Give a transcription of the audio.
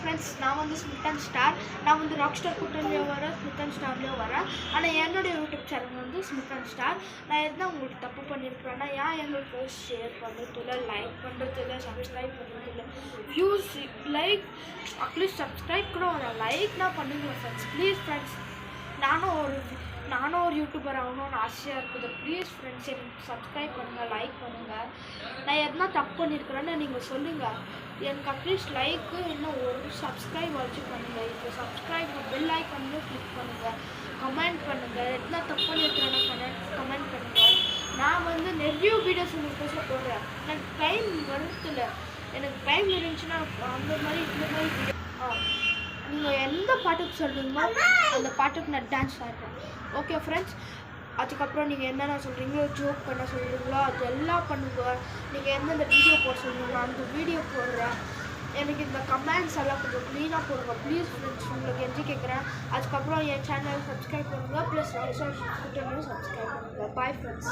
Friends, நான் வந்து Smith and star. நான் வந்து ராக் ஸ்டார் கூட்டணிலையும் வரேன், ஸ்மித் அண்ட் ஸ்டார்லேயும் வரேன். ஆனால் என்னுடைய யூடியூப் சேனல் வந்து ஸ்மித் அண்ட் ஸ்டார். நான் எதுனா உங்களுக்கு தப்பு பண்ணியிருக்கிறேன்னா எங்களுக்கு ஷேர் பண்ணுறதில்ல, லைக் பண்ணுறதில்ல, சப்ஸ்கிரைப் பண்ணுறதில்ல, வியூஸ் லைக் அட்லீஸ்ட் சப்ஸ்கிரைப் கூட ஒரு லைக்னா பண்ணுங்களேன் ஃப்ரெண்ட்ஸ். ப்ளீஸ் ஃப்ரெண்ட்ஸ், நானும் ஒரு யூடியூபர் ஆகணும்னு ஆசையாக இருக்குது. ப்ளீஸ் ஃப்ரெண்ட்ஸ், எனக்கு சப்ஸ்கிரைப் பண்ணுங்கள், லைக் பண்ணுங்கள். நான் எதுனா தப்பு பண்ணியிருக்கிறேன்னு நீங்கள் சொல்லுங்கள். எனக்கு அட்லீஸ்ட் லைக்கு இன்னும் ஒரு சப்ஸ்கிரைப் வச்சு பண்ணுங்கள். இப்போ சப்ஸ்கிரைப் பெல் ஐக்கானு கிளிக் பண்ணுங்கள், கமெண்ட் பண்ணுங்கள். எதுனா தப்பு பண்ணியிருக்கிறேன்னா கமெண்ட் பண்ணுங்கள். நான் வந்து நிறைய வீடியோஸ் உங்களுக்கு போடுறேன். எனக்கு டைம் வருதில்லை. எனக்கு டைம் இருந்துச்சுன்னா அந்த மாதிரி இந்த மாதிரி வீடியோ நீங்கள் எந்த பாட்டுக்கு சொல்கிறீங்களோ அந்த பாட்டுக்கு நான் டான்ஸ் ஆடுறேன். ஓகே ஃப்ரெண்ட்ஸ், அதுக்கப்புறம் நீங்கள் என்னென்ன சொல்கிறீங்களோ, ஜோக் பண்ண சொல்கிறீங்களோ அது எல்லாம் பண்ணுங்க. நீங்கள் எந்தெந்த வீடியோ போட சொல்கிறீங்களோ அந்த வீடியோ போடுறேன். எனக்கு இந்த கமெண்ட்ஸ் எல்லாம் கொஞ்சம் க்ளீனாக போடுங்க ப்ளீஸ் ஃப்ரெண்ட்ஸ். உங்களுக்கு எஞ்சி கேட்குறேன். அதுக்கப்புறம் என் சேனல் சப்ஸ்கிரைப் பண்ணுங்கள், ப்ளஸ் சப்ஸ்கிரைப் பண்ணுங்கள். Bye friends.